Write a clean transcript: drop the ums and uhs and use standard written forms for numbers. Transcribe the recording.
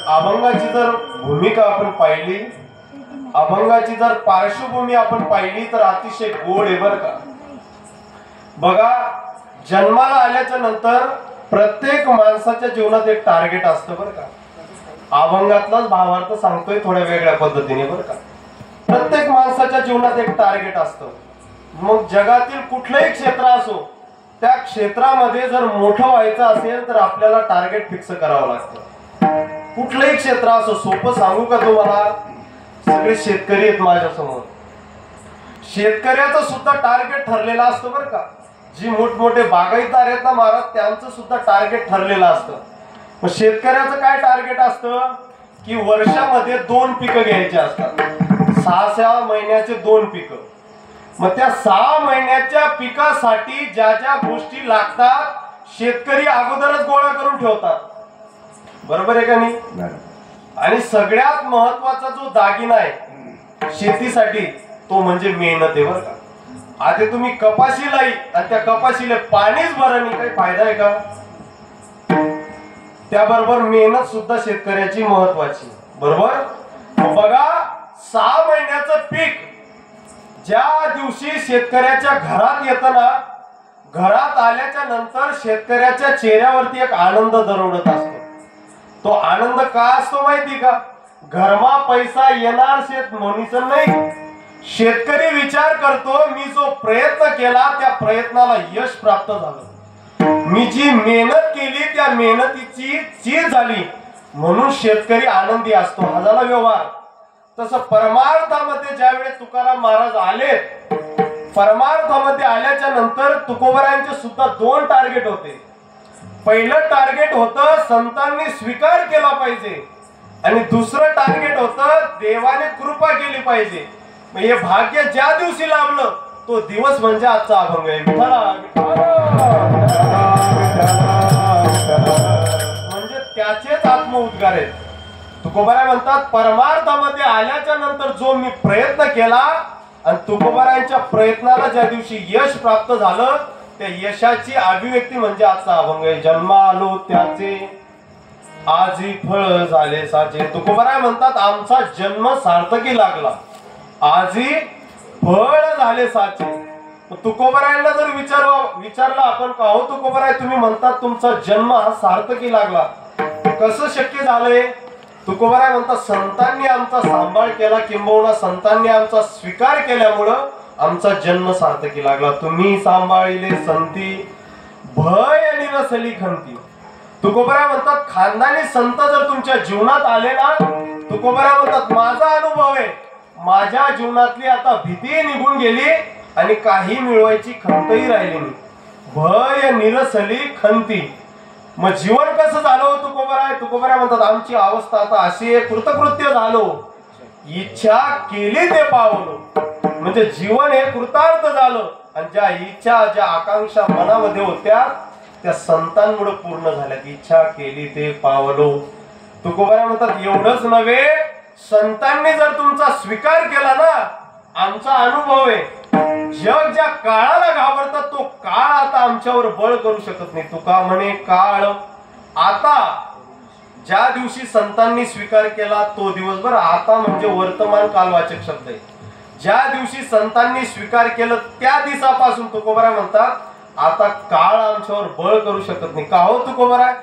अभंगाची जर भूमिका आपण पाहिली, अभंगाची जर पार्श्वभूमी आपण पाहिली तर अतिशय गोड आहे बरं का. बघा, जन्माला आल्याच्या नंतर प्रत्येक माणसाच्या जीवनात एक टार्गेट असतं बरं का. अभंगातलाच भावार्थ सांगतोय थोड्या वेगळ्या पद्धतीने बरं का. प्रत्येक माणसाच्या जीवनात एक टार्गेट असतं. मग जगातील कुठलंही क्षेत्र असो, त्या क्षेत्रामध्ये जर मोठं व्हायचं असेल तर आपल्याला टार्गेट फिक्स करावं लागतं. कुठलंही क्षेत्र असो. सोपं सांगू का तुम्हाला, सगळे शेतकरी आहेत माझ्या समोर. शेतकऱ्याचं सुद्धा टार्गेट ठरलेलं असतं बरं का. जी मोठमोठे बागायतदार आहेत ना महाराज, त्यांचं सुद्धा टार्गेट ठरलेलं असतं. मग शेतकऱ्याचं काय टार्गेट असतं की वर्षामध्ये 2 पिकं घ्यायची असतात. 6 महिन्याचे 2 पिकं. मग त्या 6 महिन्याच्या पिकासाठी ज्या ज्या गोष्टी लागतात शेतकरी अगोदरच गोळा करून ठेवतात. बरोबर आहे का नाही? आणि सगळ्यात महत्वाचा जो दागिना आहे शेतीसाठी तो म्हणजे मेहनत आहे बरं का. आता तुम्ही कपाशी लाई आणि त्या कपाशीला पाणीच भरा नाही, काही फायदा आहे का? त्याबरोबर मेहनत सुद्धा शेतकऱ्याची महत्वाची. बरोबर. बघा, 6 महिन्याचं पीक ज्या दिवशी शेतकऱ्याच्या घरात येतं ना, घरात आल्याच्या नंतर शेतकऱ्याच्या चेहऱ्यावरती एक आनंद दरवडत असतो. तो आनंद का असतो माहिती का? घरमा पैसा येणार शेत म्हणून नाही. शेतकरी विचार करतो, मी जो प्रयत्न केला त्या प्रयत्नाला यश प्राप्त झालं, मी जी मेहनत केली त्या मेहनतीची चीज झाली, म्हणून शेतकरी आनंदी असतो. हा झाला व्यवहार. तसं परमार्थामध्ये ज्यावेळेस तुकाराम महाराज आले, परमार्थामध्ये आल्याच्या नंतर तुकोबरायांचे सुद्धा 2 टार्गेट होते. पहिलं टार्गेट होतं संतांनी स्वीकार केला पाहिजे, आणि दुसरं टार्गेट होतं देवाने कृपा केली पाहिजे. मग हे भाग्य ज्या दिवशी लाभलं तो दिवस म्हणजे आजचा अभंग आहे. म्हणजे त्याचेच आत्मउद्गार आहेत. तुकोबाराय म्हणतात, परमार्थामध्ये आल्याच्या नंतर जो मी प्रयत्न केला आणि तुकोबारायांच्या प्रयत्नाला ज्या दिवशी यश प्राप्त झालं, त्या यशाची अभिव्यक्ती म्हणजे आजचा अभंग आहे. जन्म आलो त्याचे आजी फळ झाले साचे. तुकोबाराय म्हणतात, आमचा जन्म सार्थकी लागला, आजी फळ झाले साचे. तुकोबारायांना जर विचारलं आपण का हो तुकोबाराय, तुम्ही म्हणतात तुमचा जन्म हा सार्थकी लागला, कसं शक्य झालंय? तुकोबाराय म्हणतात, संतांनी आमचा सांभाळ केला, किंबहुना संतांनी आमचा स्वीकार केल्यामुळं आमचा जन्म सार्थकी लागला. तुम्ही सांभाळिले संती भय निरसली खंती. तुकोबाराय म्हणतात, खानदानी संत जर तुमच्या जीवनात आले ना, तुकोबाराय म्हणतात, माझा अनुभव आहे, माझ्या जीवनातली आता भीती निघून गेली आणि काही मिळवायची खंतही राहिली नाही. भय निरसली खंती. मग जीवन कसं झालं तुकोबाराय? तुकोबाराय म्हणतात, आमची अवस्था आता अशी आहे, कृतकृत्य झालो, इच्छा केली ते पावलो. म्हणजे जीवन हे कृतार्थ झालं, आणि ज्या इच्छा ज्या आकांक्षा मनामध्ये होत्या त्या संतांमुळे पूर्ण झाल्या. इच्छा केली ते पावलो. तुकोबाराय म्हणतात, एवढंच नव्हे, संतांनी जर तुमचा स्वीकार केला ना, आमचा अनुभव आहे, जग ज्या काळाला घाबरतात तो काळ आता आमच्यावर बळ करू शकत नाही. तुका म्हणे, काळ आता. ज्या दिवशी संतांनी स्वीकार केला तो दिवस. बरं, आता म्हणजे वर्तमान कालवाचक शब्द आहे. ज्या दिवशी संतांनी स्वीकार केलं त्या दिवसापासून तुकोबाराय म्हणतात, आता काळ आमच्यावर बळ करू शकत नाही. का हो तुकोबाराय?